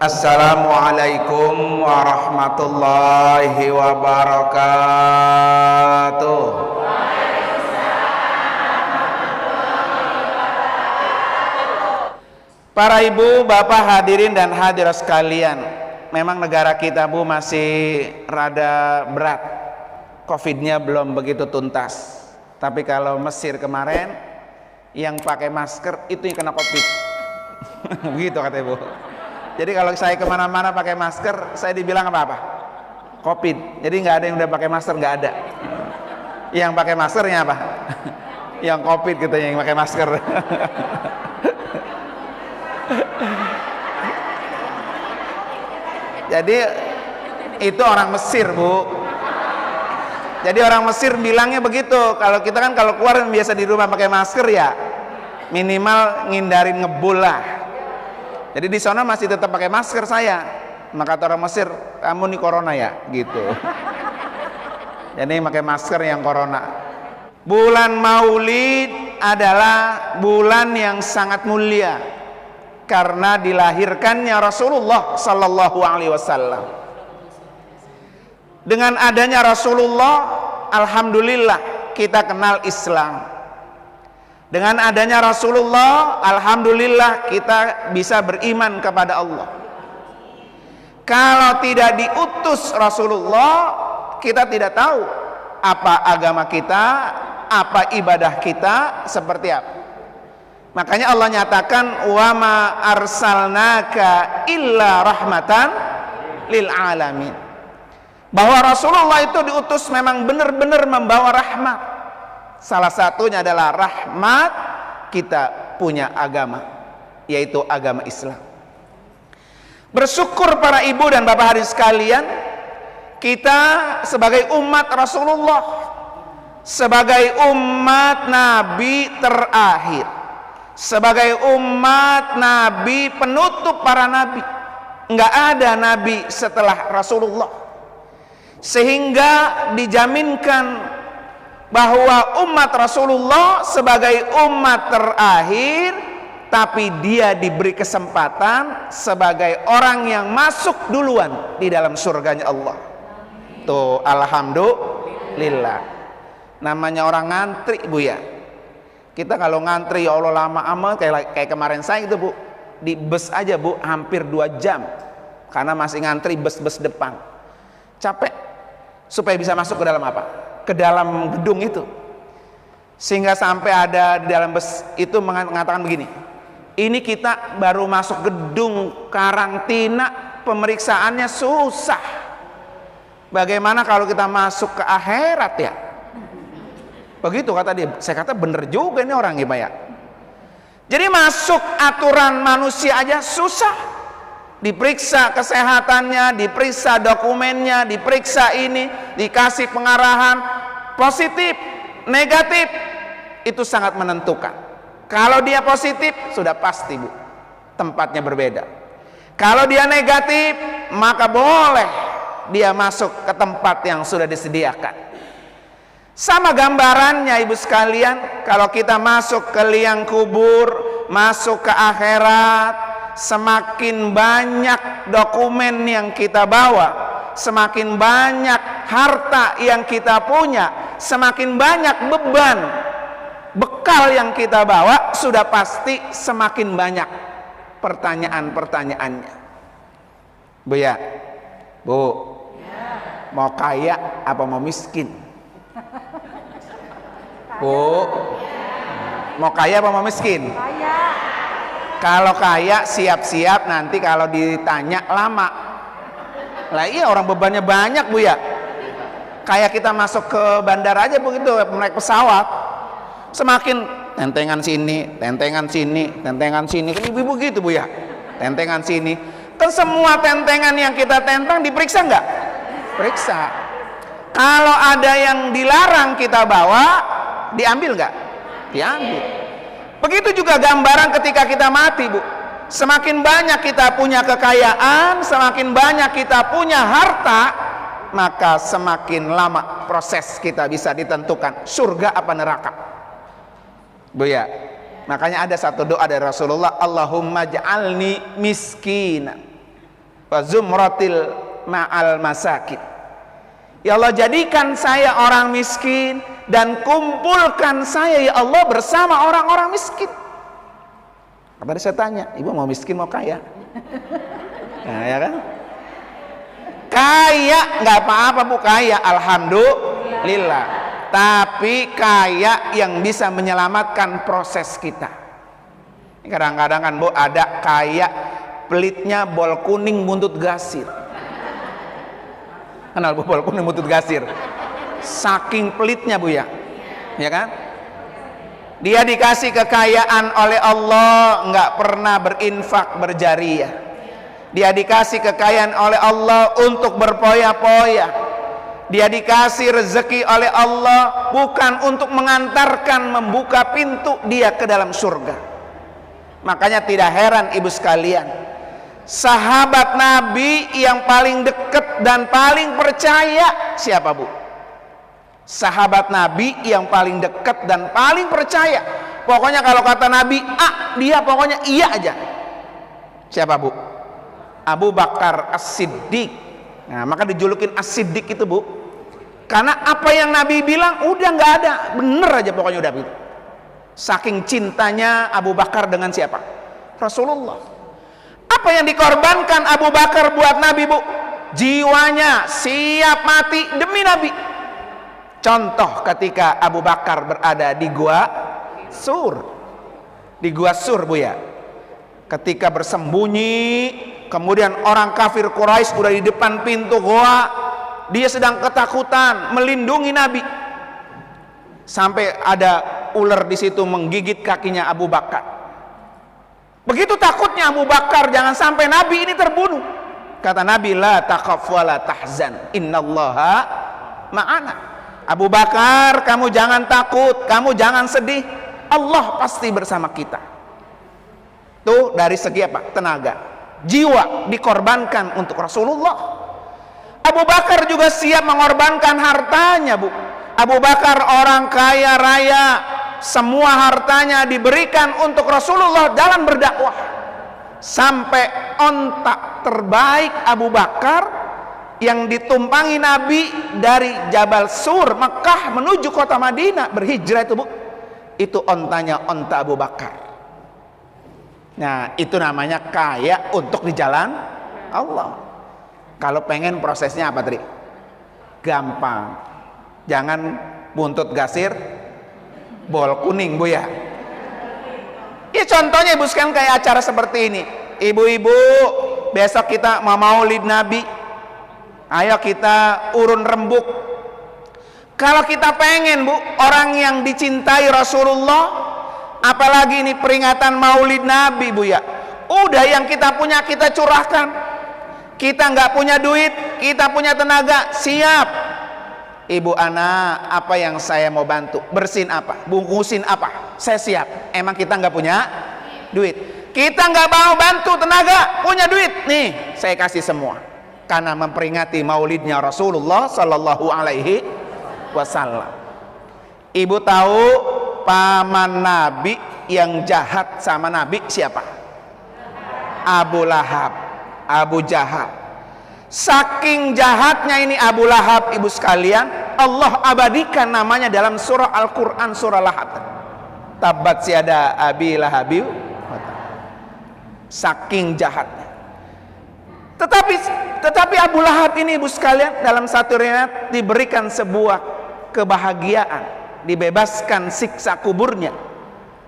Assalamualaikum warahmatullahi wabarakatuh. Para ibu, bapak, hadirin dan hadirat sekalian, memang negara kita Bu masih rada berat, Covid-nya belum begitu tuntas. Tapi kalau Mesir kemarin yang pakai masker itu yang kena Covid. Begitu kata Ibu. Jadi kalau saya kemana-mana pakai masker, saya dibilang apa-apa? Covid. Jadi nggak ada yang udah pakai masker, nggak ada. Yang pakai maskernya apa? Yang Covid gitu, yang pakai masker. Jadi itu orang Mesir Bu. Jadi orang Mesir bilangnya begitu. Kalau kita kan kalau keluar biasa di rumah pakai masker ya, minimal ngindarin ngebul lah. Jadi di sana masih tetap pakai masker saya. Maka kata orang Mesir, kamu nih corona ya, gitu. Jadi pakai masker yang corona. Bulan Maulid adalah bulan yang sangat mulia karena dilahirkannya Rasulullah Sallallahu Alaihi Wasallam. Dengan adanya Rasulullah, alhamdulillah kita kenal Islam. Dengan adanya Rasulullah, alhamdulillah kita bisa beriman kepada Allah. Kalau tidak diutus Rasulullah, kita tidak tahu apa agama kita, apa ibadah kita, seperti apa. Makanya Allah nyatakan, wa ma arsalnaka illa rahmatan lil alamin. Bahwa Rasulullah itu diutus memang benar-benar membawa rahmat. Salah satunya adalah rahmat kita punya agama, yaitu agama Islam. Bersyukur para ibu dan bapak hadirin sekalian, kita sebagai umat Rasulullah, sebagai umat Nabi terakhir, sebagai umat Nabi penutup para Nabi, nggak ada Nabi setelah Rasulullah, sehingga dijaminkan bahwa umat Rasulullah sebagai umat terakhir, tapi dia diberi kesempatan sebagai orang yang masuk duluan di dalam surganya Allah. Tuh, alhamdulillah. Namanya orang ngantri Bu ya. Kita kalau ngantri ya Allah lama amat, kayak kemarin saya itu Bu, di bus aja Bu hampir 2 jam karena masih ngantri bus-bus depan. Capek supaya bisa masuk ke dalam apa? Ke dalam gedung itu, sehingga sampai ada di dalam bus itu mengatakan begini, ini kita baru masuk gedung karantina, pemeriksaannya susah, bagaimana kalau kita masuk ke akhirat ya? Begitu kata dia. Saya kata bener juga ini orang gimana ya. Jadi masuk aturan manusia aja susah, diperiksa kesehatannya, diperiksa dokumennya, diperiksa ini, dikasih pengarahan positif, negatif, itu sangat menentukan. Kalau dia positif, sudah pasti Bu, tempatnya berbeda. Kalau dia negatif, maka boleh dia masuk ke tempat yang sudah disediakan. Sama gambarannya ibu sekalian, kalau kita masuk ke liang kubur, masuk ke akhirat, semakin banyak dokumen yang kita bawa, semakin banyak harta yang kita punya, semakin banyak beban bekal yang kita bawa, sudah pasti semakin banyak pertanyaan-pertanyaannya. Bu ya, Bu, mau kaya apa mau miskin? Bu, mau kaya apa mau miskin? Kalau kaya siap-siap nanti kalau ditanya lama. Lah iya, orang bebannya banyak Bu ya. Kayak kita masuk ke bandara aja begitu, naik pesawat, semakin tentengan sini, tentengan sini, tentengan sini, kan ibu-ibu gitu Bu ya, tentengan sini. Kan semua tentengan yang kita tentang diperiksa nggak? Periksa. Kalau ada yang dilarang kita bawa, diambil nggak? Diambil. Begitu juga gambaran ketika kita mati Bu. Semakin banyak kita punya kekayaan, semakin banyak kita punya harta, maka semakin lama proses kita bisa ditentukan surga apa neraka. Bu ya, makanya ada satu doa dari Rasulullah, Allahumma ja'alni miskina wa zumratil ma'al masakin. Ya Allah, jadikan saya orang miskin dan kumpulkan saya ya Allah bersama orang-orang miskin. Tadi saya tanya, ibu mau miskin mau kaya? Nah, ya kan? Kaya nggak apa-apa bu, kaya alhamdulillah. Tapi kaya yang bisa menyelamatkan proses kita. Kadang-kadang kan bu ada kaya pelitnya bol kuning buntut gasir. Kenal bu bol kuning buntut gasir? Saking pelitnya bu ya kan? Dia dikasih kekayaan oleh Allah, nggak pernah berinfak berjariah. Dia dikasih kekayaan oleh Allah untuk berpoya-poya. Dia dikasih rezeki oleh Allah bukan untuk mengantarkan, membuka pintu dia ke dalam surga. Makanya tidak heran ibu sekalian, sahabat Nabi yang paling dekat dan paling percaya siapa bu? Sahabat Nabi yang paling dekat dan paling percaya. Pokoknya kalau kata Nabi A, dia pokoknya iya aja. Siapa bu? Abu Bakar As-Siddiq. Nah, maka dijulukin As-Siddiq itu bu, karena apa yang Nabi bilang udah nggak ada, bener aja pokoknya udah begitu. Saking cintanya Abu Bakar dengan siapa? Rasulullah. Apa yang dikorbankan Abu Bakar buat Nabi bu? Jiwanya siap mati demi Nabi. Contoh ketika Abu Bakar berada di gua Sur, di gua Sur bu ya, ketika bersembunyi, kemudian orang kafir Quraisy udah di depan pintu gua, dia sedang ketakutan melindungi Nabi, sampai ada ular di situ menggigit kakinya Abu Bakar. Begitu takutnya Abu Bakar jangan sampai Nabi ini terbunuh. Kata Nabi, la takhaf wa la tahzan, innallaha ma'ana. Abu Bakar, kamu jangan takut, kamu jangan sedih, Allah pasti bersama kita. Tuh dari segi apa? Tenaga, jiwa dikorbankan untuk Rasulullah. Abu Bakar juga siap mengorbankan hartanya bu. Abu Bakar orang kaya raya, semua hartanya diberikan untuk Rasulullah dalam berdakwah. Sampai onta terbaik Abu Bakar yang ditumpangi Nabi dari Jabal Sur Mekah menuju kota Madinah berhijrah itu bu, itu ontanya onta Abu Bakar. Nah itu namanya kaya untuk di jalan Allah. Kalau pengen prosesnya apa tadi? Gampang, jangan buntut gasir bol kuning bu ya. Ya contohnya ibu sekalian kayak acara seperti ini, ibu-ibu besok kita mau maulid Nabi, ayo kita urun rembuk. Kalau kita pengen bu orang yang dicintai Rasulullah, apalagi ini peringatan maulid Nabi bu ya, udah yang kita punya kita curahkan. Kita nggak punya duit, kita punya tenaga, siap. Ibu Ana, apa yang saya mau bantu? Bersihin apa? Bungkusin apa? Saya siap. Emang kita nggak punya duit? Kita nggak mau bantu tenaga, punya duit nih, saya kasih semua. Karena memperingati maulidnya Rasulullah Sallallahu Alaihi Wasallam. Ibu tahu paman Nabi yang jahat sama Nabi siapa? Abu Lahab, Abu Jahal. Saking jahatnya ini Abu Lahab ibu sekalian, Allah abadikan namanya dalam surah Al-Quran, surah Lahab. Tabat siada Abi Lahabi. Saking jahatnya. Tetapi Abu Lahab ini ibu sekalian dalam satu riwayat diberikan sebuah kebahagiaan, dibebaskan siksa kuburnya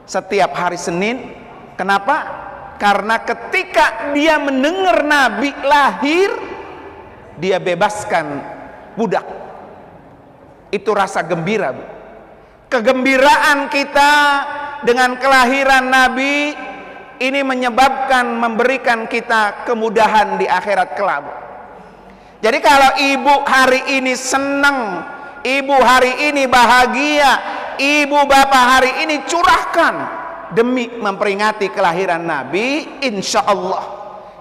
setiap hari Senin. Kenapa? Karena ketika dia mendengar Nabi lahir, dia bebaskan budak. Itu rasa gembira bu. Kegembiraan kita dengan kelahiran Nabi ini menyebabkan memberikan kita kemudahan di akhirat kelak. Jadi kalau ibu hari ini senang, ibu hari ini bahagia, ibu bapak hari ini curahkan demi memperingati kelahiran Nabi, insya Allah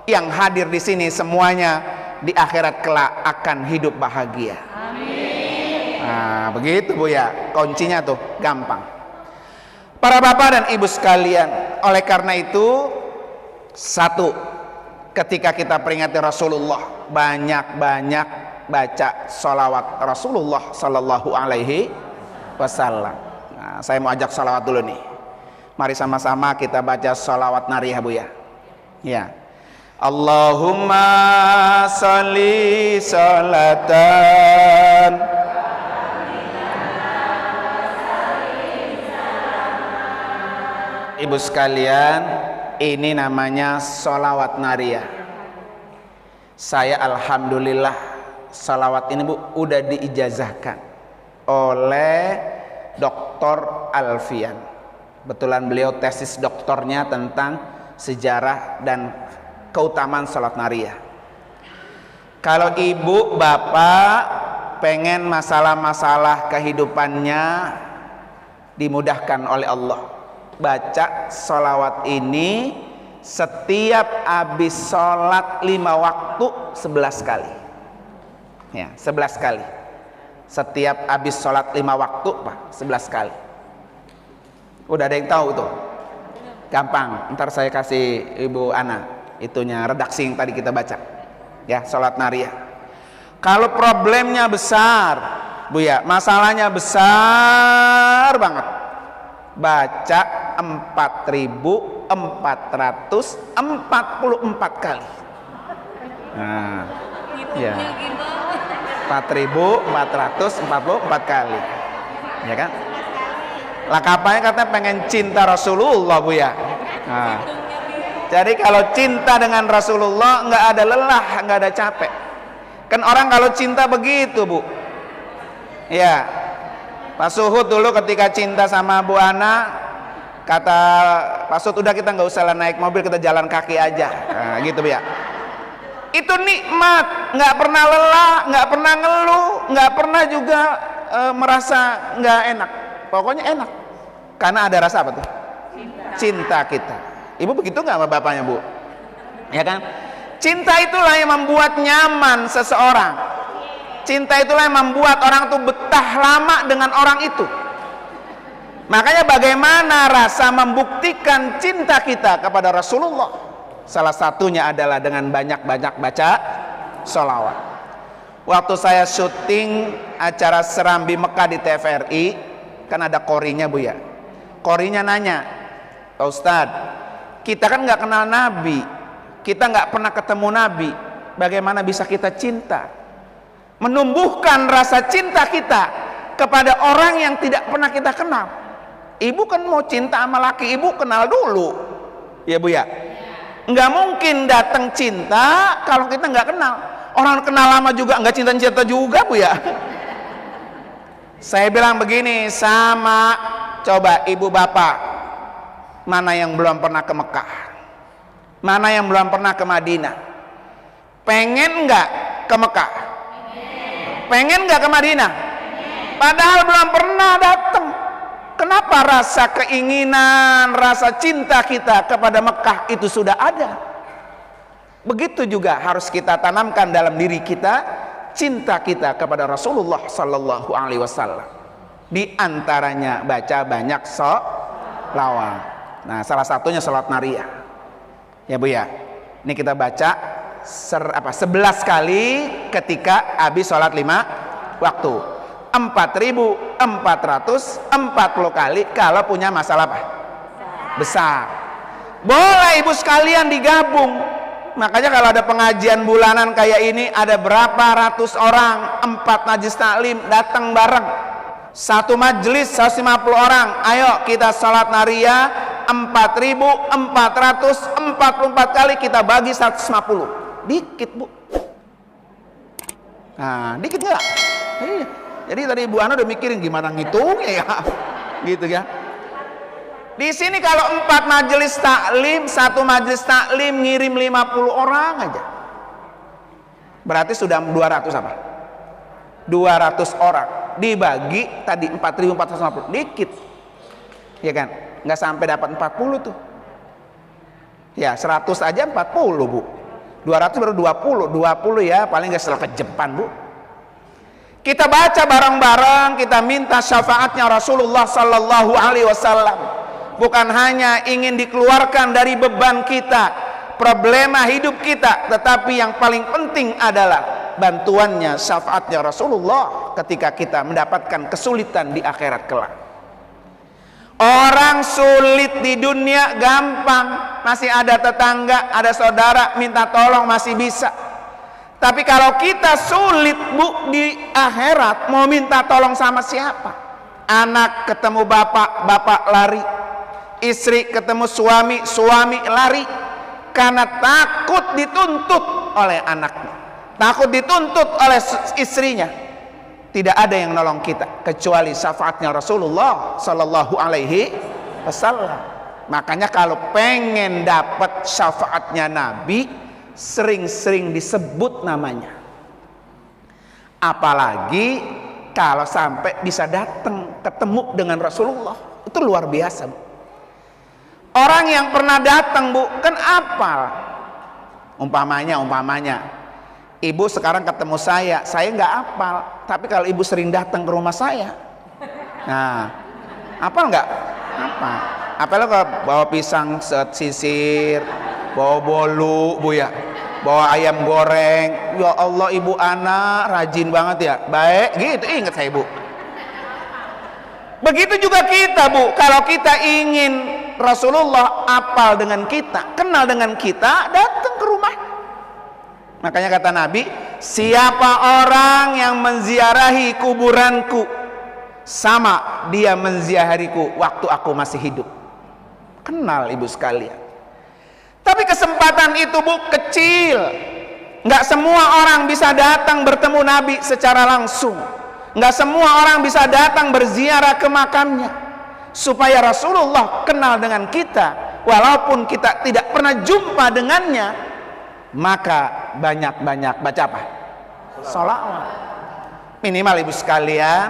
yang hadir di sini semuanya di akhirat kelak akan hidup bahagia. Amin. Nah, begitu bu ya, kuncinya tuh gampang. Para bapak dan ibu sekalian, oleh karena itu, satu, ketika kita peringati Rasulullah, banyak-banyak baca sholawat Rasulullah Sallallahu Alaihi Wasallam. Nah, saya mau ajak sholawat dulu nih. Mari sama-sama kita baca sholawat nariyah Bu ya. Ya. Allahumma sholli sholatan Ibu sekalian, ini namanya sholawat nariyah. Saya alhamdulillah sholawat ini Bu udah diijazahkan oleh Dr. Alfian. Betulan beliau tesis doktornya tentang sejarah dan keutamaan sholat nariyah. Kalau ibu bapak pengen masalah-masalah kehidupannya dimudahkan oleh Allah, baca sholawat ini setiap habis sholat 5 waktu 11 kali ya, 11 kali setiap habis sholat 5 waktu Pak, 11 kali. Udah ada yang tahu tuh? Gampang, ntar saya kasih Ibu Ana itunya redaksi yang tadi kita baca ya, sholat nariyah. Kalau problemnya besar Bu ya, masalahnya besar banget, baca 4.444 kali. Nah, ya, 4.444 kali, ya kan? Lah kapanya katanya pengen cinta Rasulullah Bu ya. Nah, jadi kalau cinta dengan Rasulullah nggak ada lelah, nggak ada capek. Kan orang kalau cinta begitu Bu. Ya, Pak Suhud dulu ketika cinta sama Bu Ana, kata Pak Suhud, udah kita nggak usah naik mobil, kita jalan kaki aja. Nah, gitu Bu ya. Itu nikmat, nggak pernah lelah, nggak pernah ngeluh, nggak pernah juga merasa nggak enak. Pokoknya enak, karena ada rasa apa tuh? Cinta kita. Ibu begitu nggak sama bapaknya Bu? Ya kan? Cinta itulah yang membuat nyaman seseorang. Cinta itulah yang membuat orang tuh betah lama dengan orang itu. Makanya bagaimana rasa membuktikan cinta kita kepada Rasulullah? Salah satunya adalah dengan banyak-banyak baca sholawat. Waktu saya syuting acara Serambi Mekah di TVRI, kan ada korinya Bu ya. Korinya nanya, Pak Ustadz, kita kan nggak kenal Nabi, kita nggak pernah ketemu Nabi, bagaimana bisa kita cinta? Menumbuhkan rasa cinta kita kepada orang yang tidak pernah kita kenal. Ibu kan mau cinta sama laki ibu, kenal dulu, ya Bu ya. Nggak mungkin datang cinta kalau kita nggak kenal. Orang kenal lama juga nggak cinta-cinta juga Bu ya. Saya bilang begini sama, coba ibu bapak, mana yang belum pernah ke Mekah, mana yang belum pernah ke Madinah, pengen nggak ke Mekah, pengen nggak ke Madinah, padahal belum pernah datang. Kenapa rasa keinginan, rasa cinta kita kepada Mekah itu sudah ada? Begitu juga harus kita tanamkan dalam diri kita cinta kita kepada Rasulullah Sallallahu Alaihi Wasallam. Di antaranya baca banyak sholawat. Nah, salah satunya sholat nariyah. Ya Bu ya. Ini kita baca 11 kali ketika habis sholat 5 waktu. 4.440 kali kalau punya masalah apa? Besar. Boleh ibu sekalian digabung. Makanya kalau ada pengajian bulanan kayak ini, ada berapa ratus orang, 4 majlis taklim datang bareng, satu majlis 150 orang. Ayo kita sholat nariyah 4.444 kali, kita bagi 150. Dikit Bu. Nah, dikit nggak? Iya. Jadi tadi Ibu Ana udah mikirin gimana ngitungnya ya, gitu ya. Di sini kalau 4 majelis taklim, 1 majelis taklim ngirim 50 orang aja, berarti sudah 200 apa? 200 orang dibagi tadi 4.450, dikit, ya kan? Nggak sampai dapat 40 tuh. Ya 100 aja 40 Bu, 200 baru 20 ya, paling nggak setelah ke Jepang Bu. Kita baca bareng-bareng, kita minta syafaatnya Rasulullah Sallallahu Alaihi Wasallam. Bukan hanya ingin dikeluarkan dari beban kita, problema hidup kita, tetapi yang paling penting adalah bantuannya, syafaatnya Rasulullah ketika kita mendapatkan kesulitan di akhirat kelak. Orang sulit di dunia gampang, masih ada tetangga, ada saudara minta tolong masih bisa. Tapi kalau kita sulit Bu di akhirat, mau minta tolong sama siapa? Anak ketemu bapak, bapak lari. Istri ketemu suami, suami lari. Karena takut dituntut oleh anaknya, takut dituntut oleh istrinya. Tidak ada yang nolong kita kecuali syafaatnya Rasulullah Sallallahu Alaihi Wasallam. Makanya kalau pengen dapat syafaatnya Nabi, sering-sering disebut namanya. Apalagi kalau sampai bisa datang ketemu dengan Rasulullah, itu luar biasa Bu. Orang yang pernah datang Bu kan apal. Umpamanya ibu sekarang ketemu saya nggak apal, tapi kalau ibu sering datang ke rumah saya, nah apal nggak? Apa? Apalnya kalau bawa pisang sisir, bawa bolu Bu ya, bawa ayam goreng, ya Allah ibu anak rajin banget ya, baik gitu, ingat saya Bu. Begitu juga kita Bu, kalau kita ingin Rasulullah apal dengan kita, kenal dengan kita, datang ke rumah. Makanya kata Nabi, siapa orang yang menziarahi kuburanku, sama dia menziarahiku waktu aku masih hidup. Kenal ibu sekalian. Tapi kesempatan itu Bu kecil. Nggak semua orang bisa datang bertemu Nabi secara langsung. Nggak semua orang bisa datang berziarah ke makamnya. Supaya Rasulullah kenal dengan kita, walaupun kita tidak pernah jumpa dengannya, maka banyak-banyak baca apa? Sholawat. Minimal ibu sekalian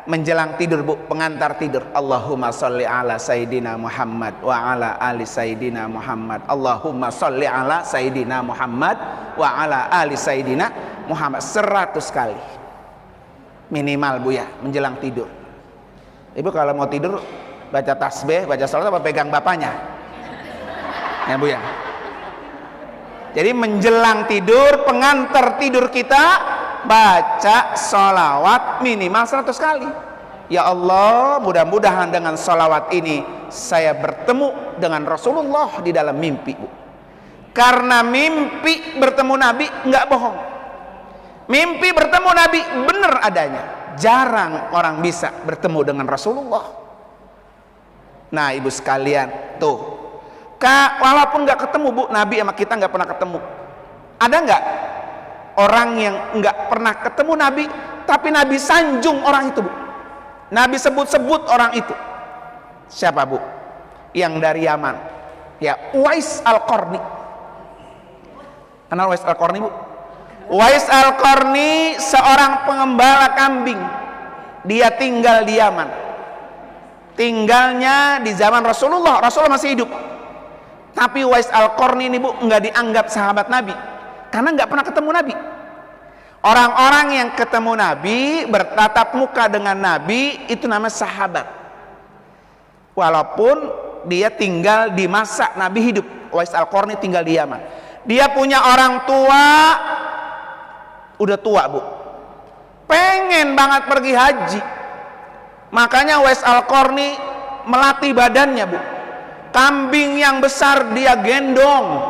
menjelang tidur Bu, pengantar tidur, Allahumma sholli ala Sayyidina Muhammad wa ala ali Sayyidina Muhammad, Allahumma sholli ala Sayyidina Muhammad wa ala ali Sayyidina Muhammad 100 kali minimal Bu ya, menjelang tidur. Ibu kalau mau tidur baca tasbih, baca sholat apa pegang bapaknya? Ya Bu ya. Jadi menjelang tidur, pengantar tidur kita baca sholawat minimal 100 kali. Ya Allah, mudah-mudahan dengan sholawat ini saya bertemu dengan Rasulullah di dalam mimpi Bu. Karena mimpi bertemu Nabi nggak bohong. Mimpi bertemu Nabi benar adanya. Jarang orang bisa bertemu dengan Rasulullah. Nah ibu sekalian, tuh walaupun nggak ketemu Bu, Nabi sama kita nggak pernah ketemu. Ada nggak orang yang nggak pernah ketemu Nabi, tapi Nabi sanjung orang itu Bu? Nabi sebut-sebut orang itu. Siapa Bu? Yang dari Yaman. Ya, Uwais Al-Qarni. Kenal Uwais Al-Qarni Bu? Uwais Al-Qarni seorang pengembala kambing. Dia tinggal di Yaman. Tinggalnya di zaman Rasulullah. Rasulullah masih hidup. Tapi Uwais Al-Qarni ini Bu nggak dianggap sahabat Nabi, karena nggak pernah ketemu Nabi. Orang-orang yang ketemu Nabi, bertatap muka dengan Nabi, itu namanya sahabat. Walaupun dia tinggal di masa Nabi hidup. Uwais Al-Qarni tinggal di Yaman. Dia punya orang tua, udah tua Bu, pengen banget pergi haji. Makanya Uwais Al-Qarni melatih badannya Bu. Kambing yang besar dia gendong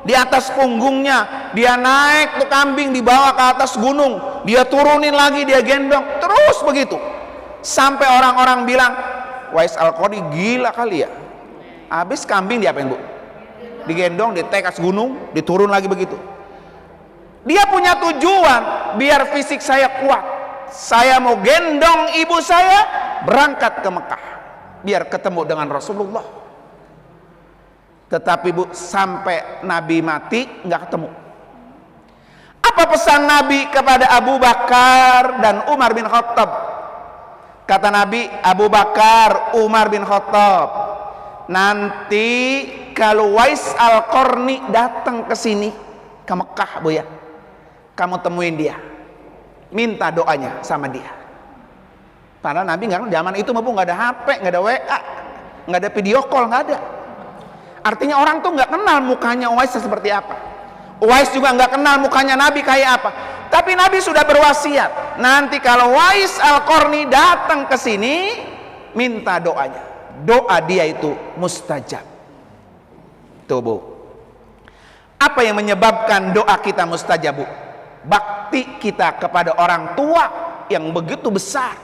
di atas punggungnya, dia naik tuh kambing dibawa ke atas gunung, dia turunin lagi, dia gendong terus begitu sampai orang-orang bilang Uwais Al-Qarni gila kali ya. Habis kambing diapain Bu? Digendong, ditaik ke atas gunung, diturun lagi begitu. Dia punya tujuan, biar fisik saya kuat, saya mau gendong ibu saya berangkat ke Mekah biar ketemu dengan Rasulullah. Tetapi Bu, sampai Nabi mati nggak ketemu. Apa pesan Nabi kepada Abu Bakar dan Umar bin Khattab? Kata Nabi, Abu Bakar, Umar bin Khattab, nanti kalau Uwais Al-Qarni datang ke sini, ke Mekah Bu ya, kamu temuin dia, minta doanya sama dia. Padahal Nabi nggak, zaman itu Bu nggak ada HP, nggak ada WA, nggak ada video call, nggak ada. Artinya orang tuh nggak kenal mukanya Uwais seperti apa. Uwais juga nggak kenal mukanya Nabi kayak apa. Tapi Nabi sudah berwasiat, nanti kalau Uwais Al-Qarni datang ke sini, minta doanya. Doa dia itu mustajab. Tuh Bu, apa yang menyebabkan doa kita mustajab Bu? Bakti kita kepada orang tua yang begitu besar.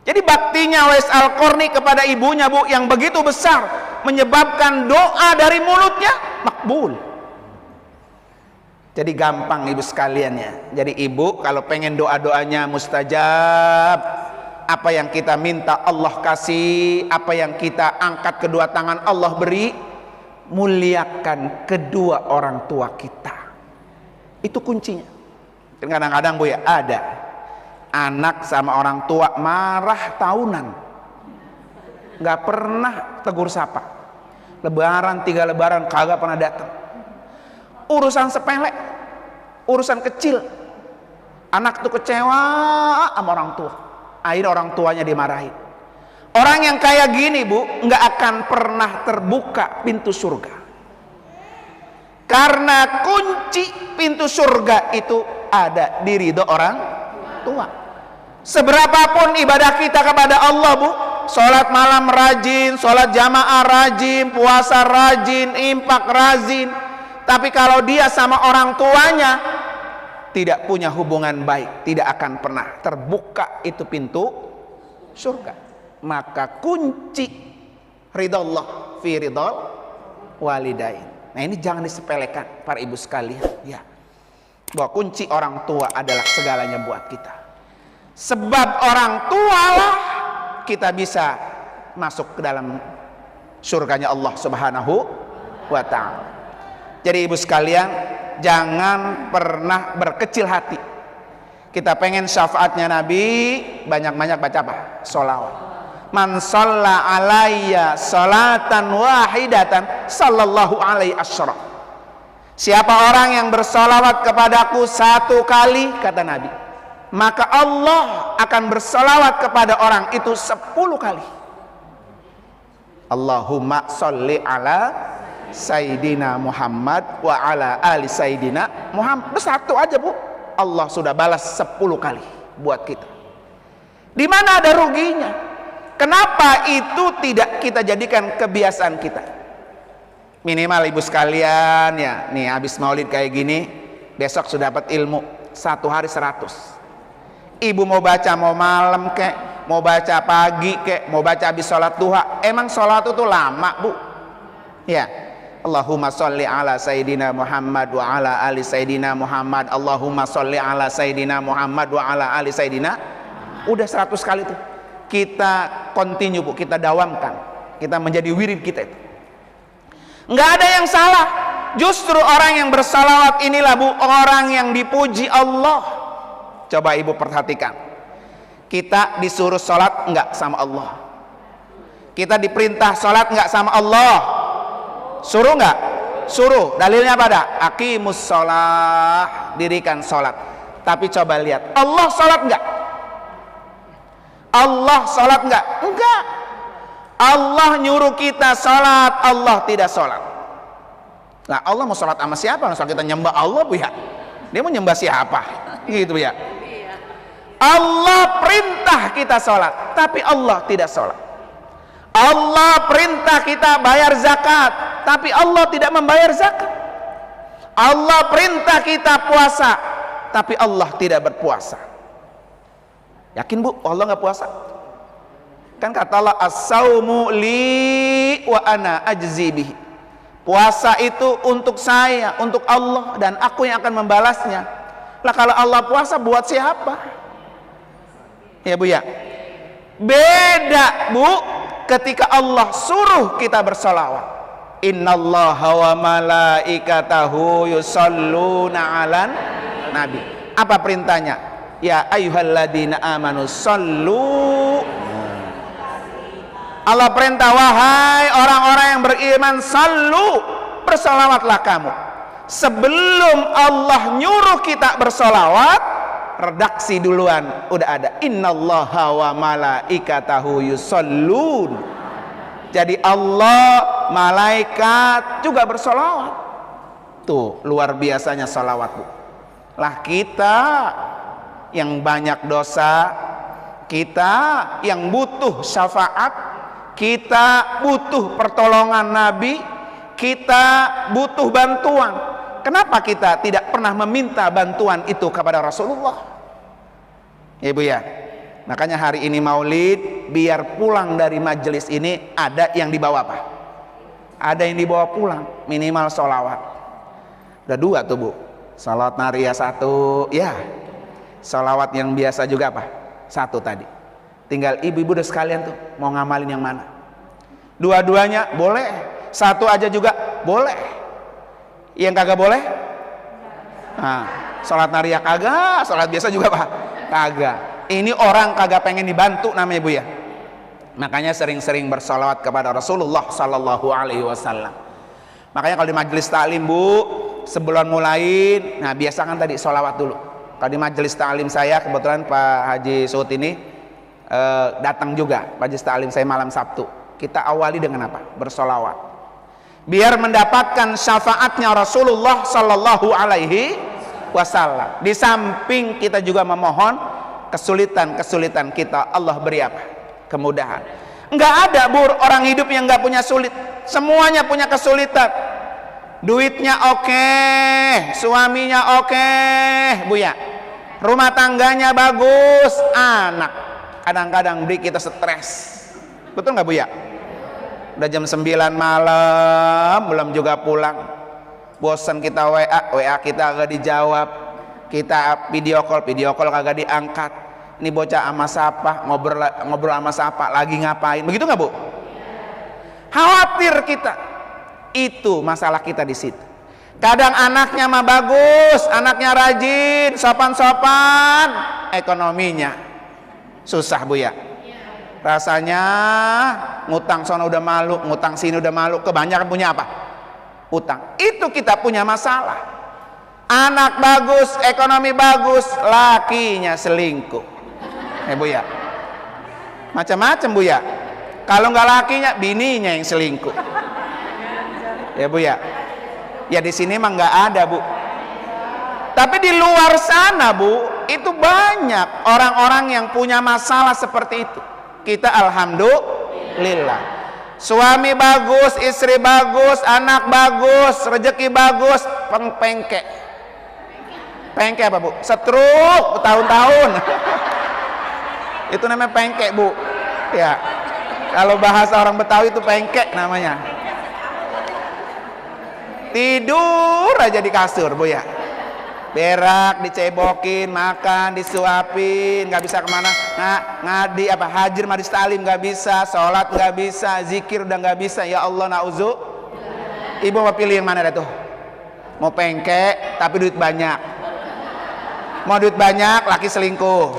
Jadi baktinya Uwais Al-Qarni kepada ibunya Bu yang begitu besar, menyebabkan doa dari mulutnya makbul. Jadi gampang ibu sekalian ya. Jadi ibu kalau pengen doa-doanya mustajab, apa yang kita minta Allah kasih, apa yang kita angkat kedua tangan Allah beri, muliakan kedua orang tua kita. Itu kuncinya. Kadang-kadang Bu ya, ada anak sama orang tua marah tahunan, nggak pernah tegur sapa. Lebaran 3 lebaran kagak pernah datang. Urusan sepele, urusan kecil, anak tuh kecewa sama orang tua, akhirnya orang tuanya dimarahin. Orang yang kayak gini Bu nggak akan pernah terbuka pintu surga, karena kunci pintu surga itu ada di ridho orang tua. Seberapapun ibadah kita kepada Allah Bu, sholat malam rajin, sholat jamaah rajin, puasa rajin, infak rajin, tapi kalau dia sama orang tuanya tidak punya hubungan baik, tidak akan pernah terbuka itu pintu surga. Maka kunci ridha Allah fi ridhal walidain. Nah ini jangan disepelekan para ibu sekalian ya, bahwa kunci orang tua adalah segalanya buat kita. Sebab orang tua lah kita bisa masuk ke dalam surganya Allah Subhanahu wa ta'ala. Jadi ibu sekalian, jangan pernah berkecil hati. Kita pengen syafaatnya Nabi, banyak-banyak baca apa? Sholawat. Man shalla alayya salatan wahidatan sallallahu alaihi asyra. Siapa orang yang bersolawat kepadaku 1 kali, kata Nabi, maka Allah akan bersolawat kepada orang itu 10 kali. Allahumma sholli ala Sayyidina Muhammad wa ala ali Sayyidina Muhammad. Satu aja Bu, Allah sudah balas 10 kali buat kita. Di mana ada ruginya? Kenapa itu tidak kita jadikan kebiasaan kita? Minimal ibu sekalian ya, nih habis maulid kayak gini, besok sudah dapat ilmu 1 hari 100. Ibu mau baca mau malam kek, mau baca pagi kek, mau baca habis sholat duha. Emang sholat itu lama Bu? Ya. Allahumma sholli ala Sayyidina Muhammad wa ala ali Sayyidina Muhammad. Allahumma sholli ala Sayyidina Muhammad wa ala ali Sayyidina. Udah 100 kali tuh. Kita continue Bu, kita dawamkan. Kita menjadi wirid kita itu. Nggak ada yang salah. Justru orang yang bersalawat inilah Bu, orang yang dipuji Allah. Coba ibu perhatikan. Kita disuruh sholat enggak sama Allah? Kita diperintah sholat enggak sama Allah? Suruh enggak? Suruh. Dalilnya pada aqimus sholat, dirikan sholat. Tapi coba lihat, Allah sholat enggak? Allah sholat enggak? Enggak. Allah nyuruh kita sholat, Allah tidak sholat. Nah Allah mau sholat sama siapa? Masa kita nyembah Allah Bu ya? Dia mau nyembah siapa? Gitu ya. Allah perintah kita sholat, tapi Allah tidak sholat. Allah perintah kita bayar zakat, tapi Allah tidak membayar zakat. Allah perintah kita puasa, tapi Allah tidak berpuasa. Yakin Bu Allah nggak puasa? Kan kata Allah, as-saumu li wa ana ajzi bihi. Puasa itu untuk saya, untuk Allah, dan aku yang akan membalasnya. Lah kalau Allah puasa buat siapa? Ya Bu ya. Beda Bu ketika Allah suruh kita bersolawat. Innallaha wa malaikatahu yusholluna 'alan nabi. Apa perintahnya? Ya ayyuhalladzina amanu shollu. Allah perintah, wahai orang-orang yang beriman, sallu, bersolawatlah kamu. Sebelum Allah nyuruh kita bersolawat, redaksi duluan udah ada. Innallaha wa malaikatahu yushollun. Jadi Allah, malaikat juga bersolawat. Tuh luar biasanya solawat, Bu. Lah kita yang banyak dosa, kita yang butuh syafaat, kita butuh pertolongan Nabi, kita butuh bantuan. Kenapa kita tidak pernah meminta bantuan itu kepada Rasulullah? Ya Bu ya. Makanya hari ini Maulid, biar pulang dari majelis ini ada yang dibawa apa? Ada yang dibawa pulang, minimal sholawat. Udah 2 tuh Bu. Sholawat nariyah 1, ya. Sholawat yang biasa juga apa? 1 tadi. Tinggal ibu-ibu udah sekalian tuh mau ngamalin yang mana? Dua-duanya boleh, 1 aja juga boleh. Yang kagak boleh? Nah, sholat nariyah kagak, sholat biasa juga Pak? Kagak. Ini orang kagak pengen dibantu namanya Bu ya. Makanya sering-sering bersolawat kepada Rasulullah Sallallahu Alaihi Wasallam. Makanya kalau di majelis taklim Bu, sebelum mulai, nah biasakan tadi solawat dulu. Kalau di majelis taklim saya, kebetulan Pak Haji Suud ini datang juga majelis taklim saya malam Sabtu. Kita awali dengan apa? Bersolawat. Biar mendapatkan syafaatnya Rasulullah Sallallahu Alaihi Wasallam. Di samping kita juga memohon kesulitan-kesulitan kita, Allah beri apa? Kemudahan. Enggak ada Bu orang hidup yang enggak punya sulit. Semuanya punya kesulitan. Duitnya oke, suaminya oke, Bu ya. Rumah tangganya bagus, anak kadang-kadang beri kita stres. Betul nggak Bu ya? Udah jam 9 malam belum juga pulang. Bosan kita WA kita agak dijawab. Kita video call kagak diangkat. Ini bocah sama siapa, ngobrol sama siapa, lagi ngapain? Begitu nggak Bu? Khawatir kita. Itu masalah kita di situ. Kadang anaknya mah bagus, anaknya rajin, sopan-sopan, ekonominya susah Bu ya. Rasanya ngutang sono udah malu, ngutang sini udah malu, kebanyakan punya apa? Utang. Itu kita punya masalah. Anak bagus, ekonomi bagus, lakinya selingkuh. Bu ya. Macam-macam Bu ya. Kalau nggak lakinya, bininya yang selingkuh. Ya Bu ya. Ya di sini mah nggak ada Bu. Tapi di luar sana Bu, itu banyak orang-orang yang punya masalah seperti itu. Kita alhamdulillah. Suami bagus, istri bagus, anak bagus, rezeki bagus, pengpengke. Pengke apa Bu? Setruk tahun-tahun. Itu namanya pengke Bu. Ya. Kalau bahasa orang Betawi itu pengke namanya. Tidur aja di kasur Bu ya. Berak dicebokin, makan disuapin, nggak bisa kemana, ngadi apa hajir majelis taklim nggak bisa, sholat nggak bisa, zikir udah nggak bisa. Ya Allah, nauzu. Ibu mau pilih yang mana tuh? Mau pengke tapi duit banyak. Mau duit banyak, laki selingkuh,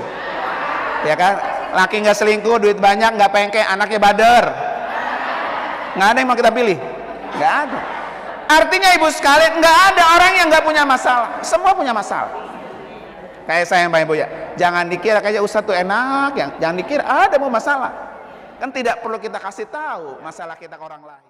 ya kan? Laki nggak selingkuh, duit banyak, nggak pengke, anaknya bader. Nggak ada yang mau kita pilih, nggak ada. Artinya ibu sekalian, nggak ada orang yang nggak punya masalah. Semua punya masalah. Kayak saya Pak Ibu ya. Jangan dikira kayak Ustaz tuh enak, jangan dikira ada mau masalah. Kan tidak perlu kita kasih tahu masalah kita ke orang lain.